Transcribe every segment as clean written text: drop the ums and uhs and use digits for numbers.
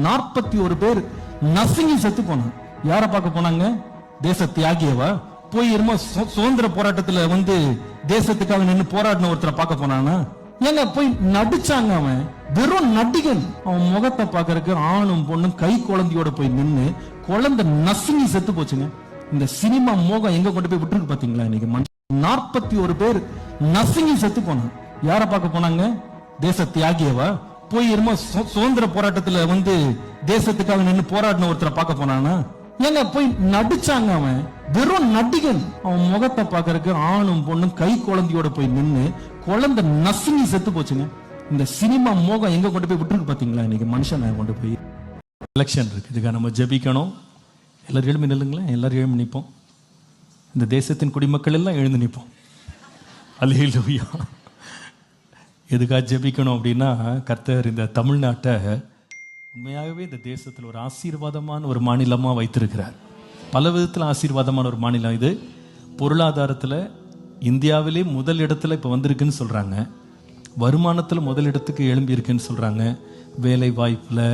41 பேர் நசுங்கி செத்து போனாங்க. யார பார்க்க போனாங்க? தேச தியாகியவா? போய் இருமோ சுதந்திர போராட்டத்துல தேசத்துக்காக நின்று போராடின ஒருத்தரை பார்க்க போனானா? ஏங்க போய் நடிச்சாங்க. அவன் வெறும் நடிகன். அவன் முகத்தை பார்க்கறதுக்கு ஆணும் பொண்ணும் கை குழந்தையோட போய் நின்று குழந்தை நசுங்கி செத்து போச்சுங்க. இந்த சினிமா மோகம் எங்க கொண்டு போய் விட்டுருக்கு பாத்தீங்களா? இன்னைக்கு 41 பேர் நசுங்கி செத்து போனாங்க. யார பார்க்க போனாங்க? தேச தியாகியவா? போய் இருமோ சுதந்திர போராட்டத்துல தேசத்துக்காக நின்று போராடின ஒருத்தரை பார்க்க போனானா? ஏங்க போய் நடிச்சாங்க. அவன் வெறும் நடிகன். அவன் முகத்தை பார்க்கறதுக்கு ஆணும் பொண்ணும் கை குழந்தையோட போய் நின்று குழந்தை நசுங்கி செத்து போச்சுங்க. இந்த சினிமா மோகம் எங்க கொண்டு போய் விட்டுருக்கு பாத்தீங்களா? இன்னைக்கு மனுஷன் கொண்டு போய். எலெக்ஷன் இருக்கு, இதுக்காக நம்ம ஜெபிக்கணும். எல்லாரும் எழுமி நில்லுங்களேன். எல்லாரும் எழுமி நிற்போம். இந்த தேசத்தின் குடிமக்கள் எல்லாம் எழுந்து நிற்போம். அல்லேலூயா. எதுக்காக ஜெபிக்கணும் அப்படின்னா, கர்த்தர் இந்த தமிழ்நாட்டை உண்மையாகவே இந்த தேசத்தில் ஒரு ஆசீர்வாதமான ஒரு மாநிலமாக வைத்திருக்கிறார். பல விதத்தில் ஆசீர்வாதமான ஒரு மாநிலம் இது. பொருளாதாரத்தில் இந்தியாவிலே முதல் இடத்துல இப்போ வந்திருக்குன்னு சொல்கிறாங்க. வருமானத்தில் முதல் இடத்துக்கு எழும்பி இருக்குன்னு சொல்கிறாங்க. வேலை வாய்ப்பில்,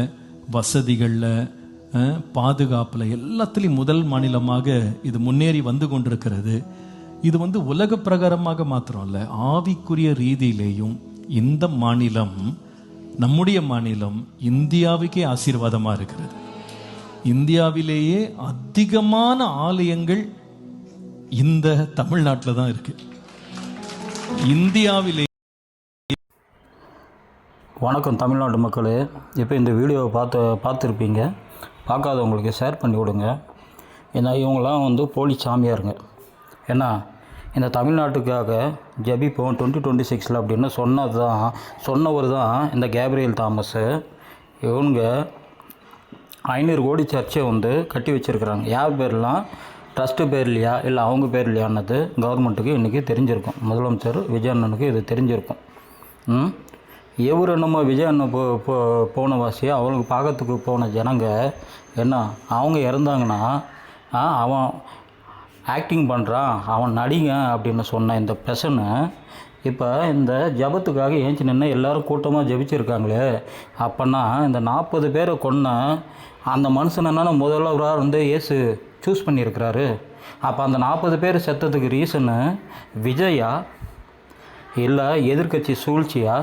வசதிகளில், பாதுகாப்பில் எல்லாத்துலேயும் முதல் மாநிலமாக இது முன்னேறி வந்து கொண்டிருக்கிறது. இது உலக பிரகாரமாக மாத்திரம் இல்லை, ஆவிக்குரிய ரீதியிலேயும் இந்த மாநிலம், நம்முடைய மாநிலம் இந்தியாவுக்கே ஆசீர்வாதமாக இருக்கிறது. இந்தியாவிலேயே அதிகமான ஆலயங்கள் இந்த தமிழ்நாட்டில் தான் இருக்கு. இந்தியாவிலே. வணக்கம் தமிழ்நாட்டு மக்களே. இப்போ இந்த வீடியோவை பார்த்துருப்பீங்க. பார்க்காதவங்களுக்கு ஷேர் பண்ணி விடுங்க. ஏன்னா இவங்களாம் போலி சாமியாருங்க. ஏன்னா இந்த தமிழ்நாட்டுக்காக ஜெபிப்போம் 2026 அப்படின்னு சொன்னவர் தான் இந்த கேப்ரியல் தாமஸு. இவங்க 500 கோடி சர்ச்சை கட்டி வச்சுருக்குறாங்க. யார் பேர்லாம்? ட்ரஸ்ட்டு பேர்லையா இல்லை அவங்க பேர்லையானது கவர்மெண்ட்டுக்கு இன்றைக்கி தெரிஞ்சிருக்கும். முதலமைச்சர் விஜய் அண்ணனுக்கு இது தெரிஞ்சிருக்கும். இவர் நம்ம விஜய் அண்ணன் போன வாசி அவங்களுக்கு பார்க்கறதுக்கு போன ஜனங்க என்ன, அவங்க இறந்தாங்கன்னா அவன் ஆக்டிங் பண்ணுறான், அவன் நடிங்க அப்படின்னு சொன்ன இந்த பெசனை இப்போ இந்த ஜபத்துக்காக ஏஞ்சி நின்று எல்லோரும் கூட்டமாக ஜபிச்சிருக்காங்களே. அப்போனா இந்த 40 பேரை கொன்ன அந்த மனுஷன் என்னன்னா முதல்வராக இயேசு சூஸ் பண்ணியிருக்கிறாரு. அப்போ அந்த 40 பேர் செத்ததுக்கு ரீசனு விஜயா இல்லை எதிர்கட்சி சூழ்ச்சியா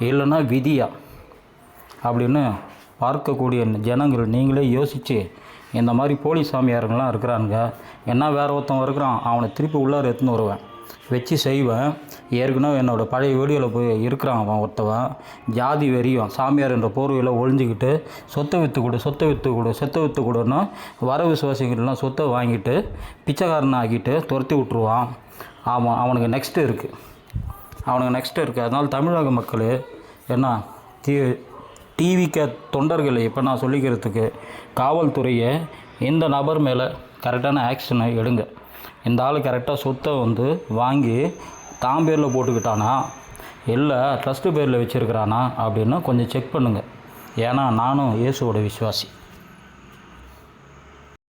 இல்லைன்னா விதியா அப்படின்னு பார்க்கக்கூடிய ஜனங்கள் நீங்களே யோசித்து, இந்த மாதிரி போலி சாமியாருங்களாம் இருக்கிறானுங்க. என்ன வேறு ஒருத்தன் இருக்கிறான், அவனை திருப்பி உள்ளார எடுத்துன்னு வருவேன், வச்சு செய்வேன். ஏற்கனவே என்னோடய பழைய வீடியோவில் போய் இருக்கிறான் அவன் ஒருத்தவன். ஜாதி வெறியும் சாமியார் என்ற போர்வையில் ஒழிஞ்சிக்கிட்டு சொத்தை விற்று கொடுன்னா வர விசுவாசிகள்லாம் சொத்தை வாங்கிட்டு பிச்சைக்காரனை ஆக்கிட்டு துரத்தி விட்ருவான். அவனுக்கு நெக்ஸ்ட்டு இருக்குது. அதனால் தமிழக மக்கள் என்ன டிவிக்கு தொண்டர்களை இப்போ நான் சொல்லிக்கிறதுக்கு, காவல்துறையை இந்த நபர் மேலே கரெக்டான ஆக்ஷனை எடுங்க. இந்த ஆள் கரெக்டாக சொத்தை வாங்கி தான் பேரில் போட்டுக்கிட்டானா இல்லை ட்ரஸ்ட்டு பேரில் வச்சுருக்கிறானா அப்படின்னு கொஞ்சம் செக் பண்ணுங்கள். ஏன்னா நானும் இயேசுவோட விசுவாசி.